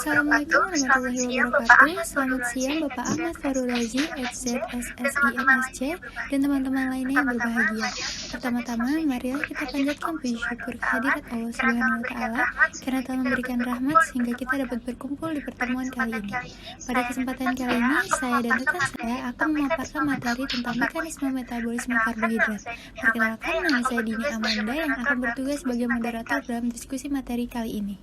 Assalamualaikum warahmatullahi wabarakatuh. Selamat siang Bapak Ahmad Farul Razi, FZSSIMSC, dan teman-teman lainnya yang berbahagia. Pertama-tama, marilah kita panjatkan puji syukur kehadirat Allah Subhanahu wa Ta'ala karena telah memberikan rahmat sehingga kita dapat berkumpul di pertemuan kali ini. Pada kesempatan kali ini, saya dan rekan saya akan memaparkan materi tentang mekanisme metabolisme karbohidrat. Perkenalkan, nama saya Dini Amanda yang akan bertugas sebagai moderator dalam diskusi materi kali ini.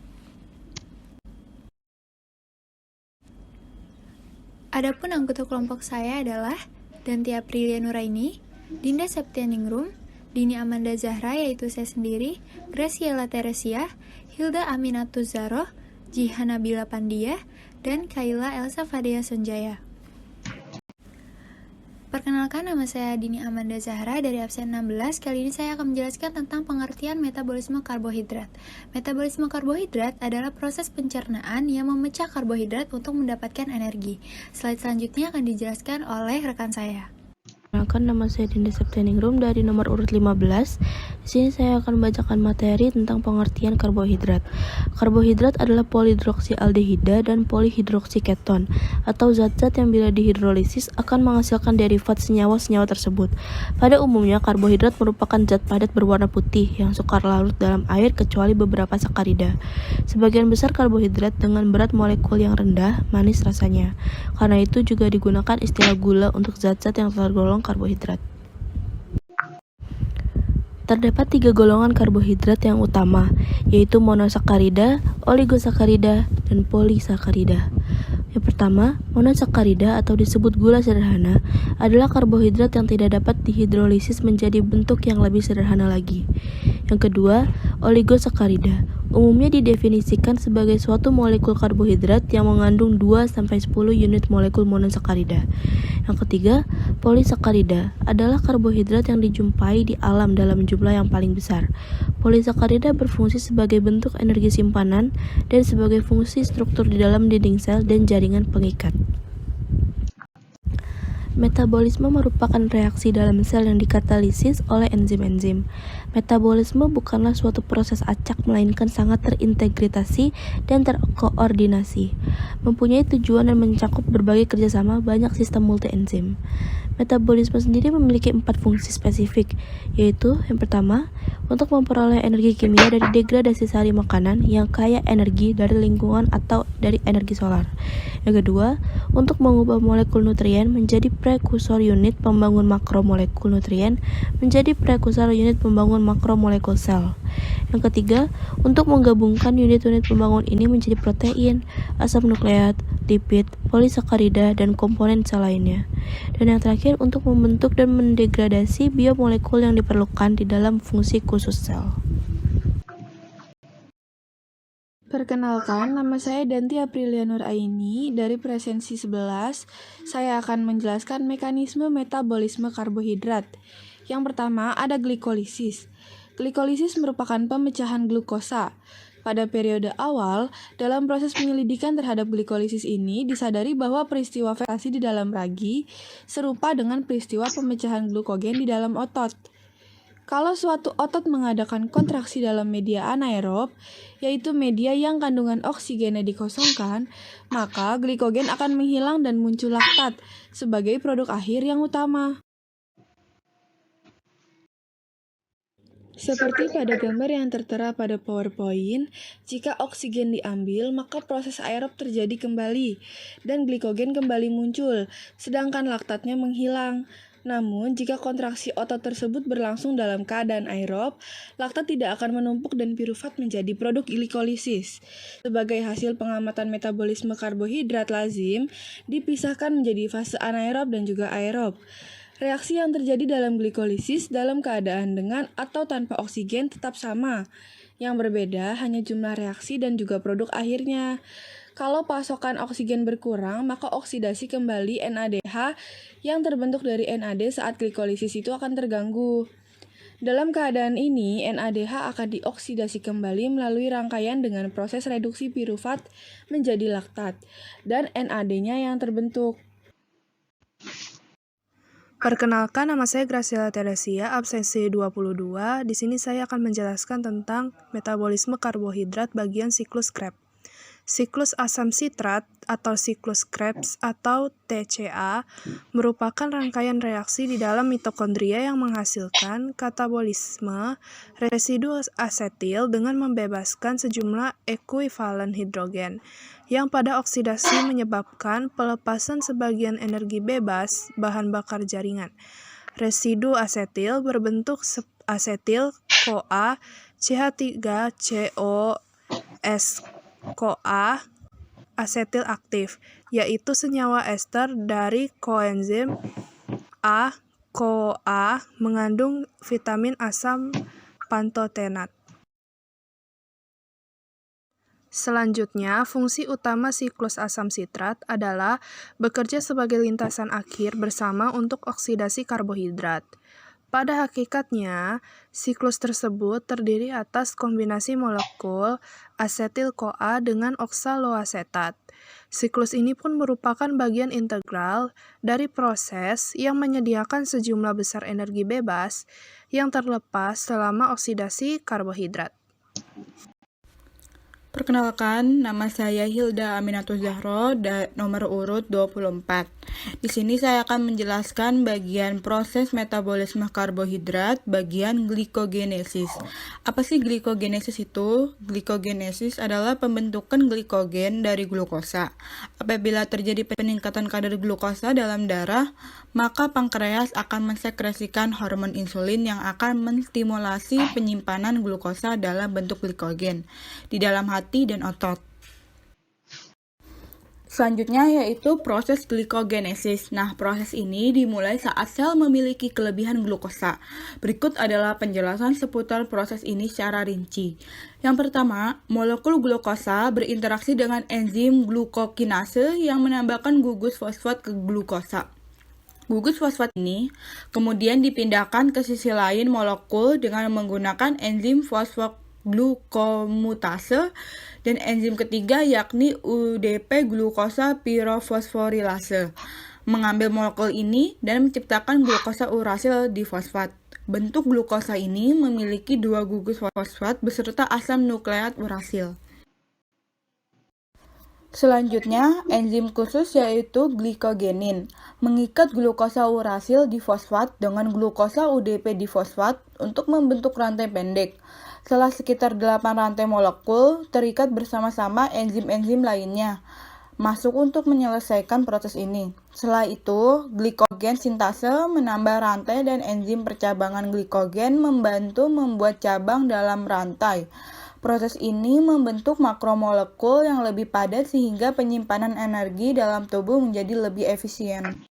Adapun anggota kelompok saya adalah Danti Aprilia Nuraini, Dinda Septianingrum, Dini Amanda Zahra yaitu saya sendiri, Graciela Teresia, Hilda Aminatus Zaroh, Jihan Nabila Pandia, dan Kaila Elsa Fadea Sonjaya. Perkenalkan, nama saya Dini Amanda Zahra dari absen 16. Kali ini saya akan menjelaskan tentang pengertian metabolisme karbohidrat. Metabolisme karbohidrat adalah proses pencernaan yang memecah karbohidrat untuk mendapatkan energi. Slide selanjutnya akan dijelaskan oleh rekan saya. Perkenalkan, nama saya Dinda Septianingrum dari nomor urut 15. Di sini saya akan membacakan materi tentang pengertian karbohidrat. Karbohidrat adalah polihidroksialdehida dan polihidroksiketon atau zat-zat yang bila dihidrolisis akan menghasilkan derivat senyawa-senyawa tersebut. Pada umumnya, karbohidrat merupakan zat padat berwarna putih yang sukar larut dalam air kecuali beberapa sakarida. Sebagian besar karbohidrat dengan berat molekul yang rendah, manis rasanya. Karena itu juga digunakan istilah gula untuk zat-zat yang tergolong karbohidrat. Terdapat 3 golongan karbohidrat yang utama, yaitu monosakarida, oligosakarida, dan polisakarida. Yang pertama, monosakarida atau disebut gula sederhana adalah karbohidrat yang tidak dapat dihidrolisis menjadi bentuk yang lebih sederhana lagi. Yang kedua, oligosakarida. Umumnya didefinisikan sebagai suatu molekul karbohidrat yang mengandung 2-10 unit molekul monosakarida. Yang ketiga, polisakarida adalah karbohidrat yang dijumpai di alam dalam jumlah yang paling besar. Polisakarida berfungsi sebagai bentuk energi simpanan dan sebagai fungsi struktur di dalam dinding sel dan jaringan pengikat. Metabolisme merupakan reaksi dalam sel yang dikatalisis oleh enzim-enzim. Metabolisme bukanlah suatu proses acak, melainkan sangat terintegrasi dan terkoordinasi, mempunyai tujuan dan mencakup berbagai kerjasama banyak sistem multi-enzim. Metabolisme sendiri memiliki 4 fungsi spesifik, yaitu yang pertama, untuk memperoleh energi kimia dari degradasi sari makanan yang kaya energi dari lingkungan atau dari energi solar. Yang kedua, untuk mengubah molekul nutrien menjadi prekursor unit pembangun makromolekul nutrien menjadi prekursor unit pembangun makromolekul sel. Yang ketiga, untuk menggabungkan unit-unit pembangun ini menjadi protein, asam nukleat, lipid, polisakarida, dan komponen sel lainnya. Dan yang terakhir, untuk membentuk dan mendegradasi biomolekul yang diperlukan di dalam fungsi khusus sel. Perkenalkan, nama saya Danti Aprilia Nuraini dari presensi 11. Saya akan menjelaskan mekanisme metabolisme karbohidrat. Yang pertama, ada glikolisis. Glikolisis merupakan pemecahan glukosa. Pada periode awal, dalam proses penyelidikan terhadap glikolisis ini, disadari bahwa peristiwa fermentasi di dalam ragi serupa dengan peristiwa pemecahan glukogen di dalam otot. Kalau suatu otot mengadakan kontraksi dalam media anaerob, yaitu media yang kandungan oksigennya dikosongkan, maka glikogen akan menghilang dan muncul laktat sebagai produk akhir yang utama. Seperti pada gambar yang tertera pada PowerPoint, jika oksigen diambil, maka proses aerob terjadi kembali, dan glikogen kembali muncul, sedangkan laktatnya menghilang. Namun, jika kontraksi otot tersebut berlangsung dalam keadaan aerob, laktat tidak akan menumpuk dan piruvat menjadi produk glikolisis. Sebagai hasil pengamatan metabolisme karbohidrat lazim, dipisahkan menjadi fase anaerob dan juga aerob. Reaksi yang terjadi dalam glikolisis dalam keadaan dengan atau tanpa oksigen tetap sama. Yang berbeda hanya jumlah reaksi dan juga produk akhirnya. Kalau pasokan oksigen berkurang, maka oksidasi kembali NADH yang terbentuk dari NAD saat glikolisis itu akan terganggu. Dalam keadaan ini, NADH akan dioksidasi kembali melalui rangkaian dengan proses reduksi piruvat menjadi laktat, dan NAD-nya yang terbentuk. Perkenalkan, nama saya Graciela Teresia, absensi 22. Di sini saya akan menjelaskan tentang metabolisme karbohidrat bagian siklus Krebs. Siklus asam sitrat atau siklus Krebs atau TCA merupakan rangkaian reaksi di dalam mitokondria yang menghasilkan katabolisme residu asetil dengan membebaskan sejumlah ekuivalen hidrogen yang pada oksidasi menyebabkan pelepasan sebagian energi bebas bahan bakar jaringan. Residu asetil berbentuk asetil-CoA CH3COS asetil aktif, yaitu senyawa ester dari koenzim A-CoA mengandung vitamin asam pantotenat. Selanjutnya, fungsi utama siklus asam sitrat adalah bekerja sebagai lintasan akhir bersama untuk oksidasi karbohidrat. Pada hakikatnya, siklus tersebut terdiri atas kombinasi molekul asetil-CoA dengan oksaloasetat. Siklus ini pun merupakan bagian integral dari proses yang menyediakan sejumlah besar energi bebas yang terlepas selama oksidasi karbohidrat. Perkenalkan, nama saya Hilda Aminatul Zahro, nomor urut 24. Di sini saya akan menjelaskan bagian proses metabolisme karbohidrat, bagian glikogenesis. Apa sih glikogenesis itu? Glikogenesis adalah pembentukan glikogen dari glukosa. Apabila terjadi peningkatan kadar glukosa dalam darah, maka pankreas akan mensekresikan hormon insulin yang akan menstimulasi penyimpanan glukosa dalam bentuk glikogen di dalam hati dan otot. Selanjutnya yaitu proses glikogenesis. Nah, proses ini dimulai saat sel memiliki kelebihan glukosa. Berikut adalah penjelasan seputar proses ini secara rinci. Yang pertama, molekul glukosa berinteraksi dengan enzim glukokinase yang menambahkan gugus fosfat ke glukosa. Gugus fosfat ini kemudian dipindahkan ke sisi lain molekul dengan menggunakan enzim fosfoglukomutase dan enzim ketiga yakni UDP glukosa pirofosforilase mengambil molekul ini dan menciptakan glukosa urasil difosfat. Bentuk glukosa ini memiliki dua gugus fosfat beserta asam nukleat urasil. Selanjutnya, enzim khusus yaitu glikogenin mengikat glukosa urasil difosfat dengan glukosa UDP difosfat untuk membentuk rantai pendek. Setelah sekitar 8 rantai molekul terikat bersama-sama enzim-enzim lainnya masuk untuk menyelesaikan proses ini. Setelah itu, glikogen sintase menambah rantai dan enzim percabangan glikogen membantu membuat cabang dalam rantai. Proses ini membentuk makromolekul yang lebih padat sehingga penyimpanan energi dalam tubuh menjadi lebih efisien.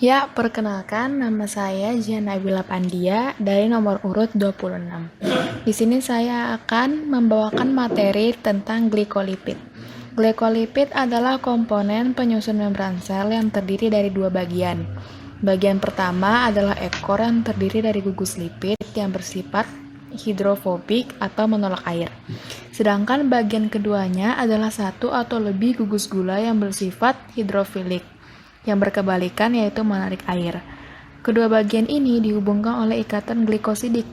Ya, perkenalkan nama saya Jian Nabila Pandia dari nomor urut 26. Di sini saya akan membawakan materi tentang glikolipid. Glikolipid adalah komponen penyusun membran sel yang terdiri dari dua bagian. Bagian pertama adalah ekor yang terdiri dari gugus lipid yang bersifat hidrofobik atau menolak air. Sedangkan bagian keduanya adalah satu atau lebih gugus gula yang bersifat hidrofilik, yang berkebalikan yaitu menarik air. Kedua bagian ini dihubungkan oleh ikatan glikosidik.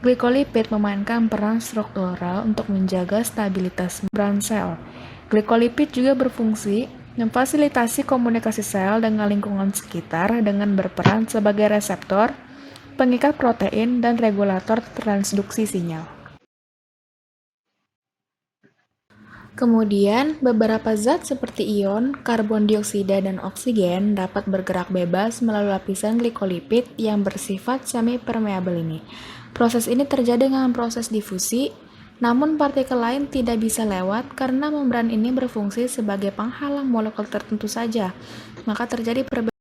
Glikolipid memainkan peran struktural untuk menjaga stabilitas membran sel. Glikolipid juga berfungsi memfasilitasi komunikasi sel dengan lingkungan sekitar dengan berperan sebagai reseptor, pengikat protein, dan regulator transduksi sinyal. Kemudian, beberapa zat seperti ion, karbon dioksida, dan oksigen dapat bergerak bebas melalui lapisan glikolipid yang bersifat semi-permeabel ini. Proses ini terjadi dengan proses difusi, namun partikel lain tidak bisa lewat karena membran ini berfungsi sebagai penghalang molekul tertentu saja. Maka terjadi perbedaan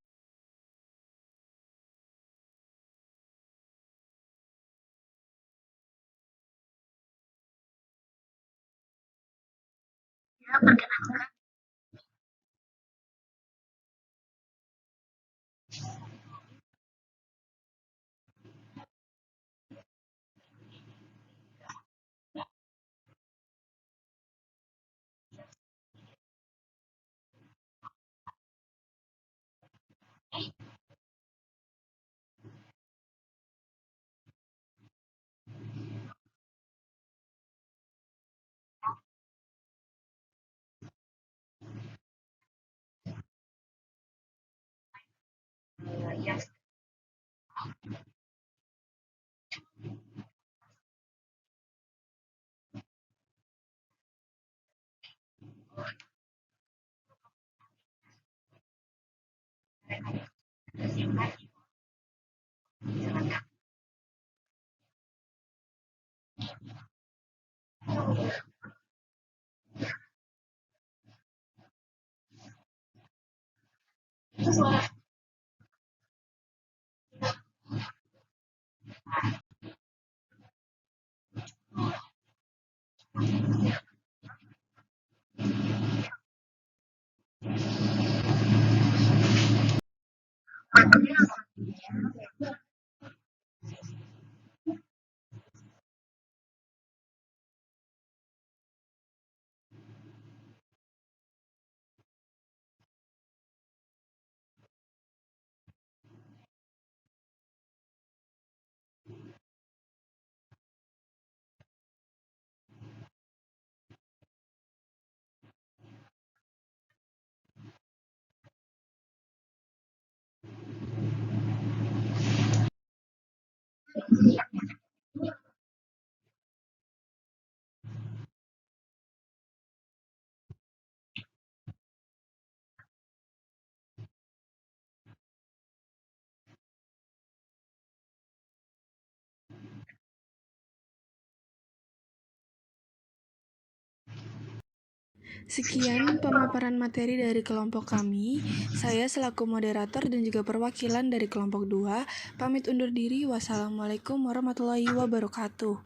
Sekian pemaparan materi dari kelompok kami. Saya selaku moderator dan juga perwakilan dari kelompok 2, pamit undur diri. Wassalamualaikum warahmatullahi wabarakatuh.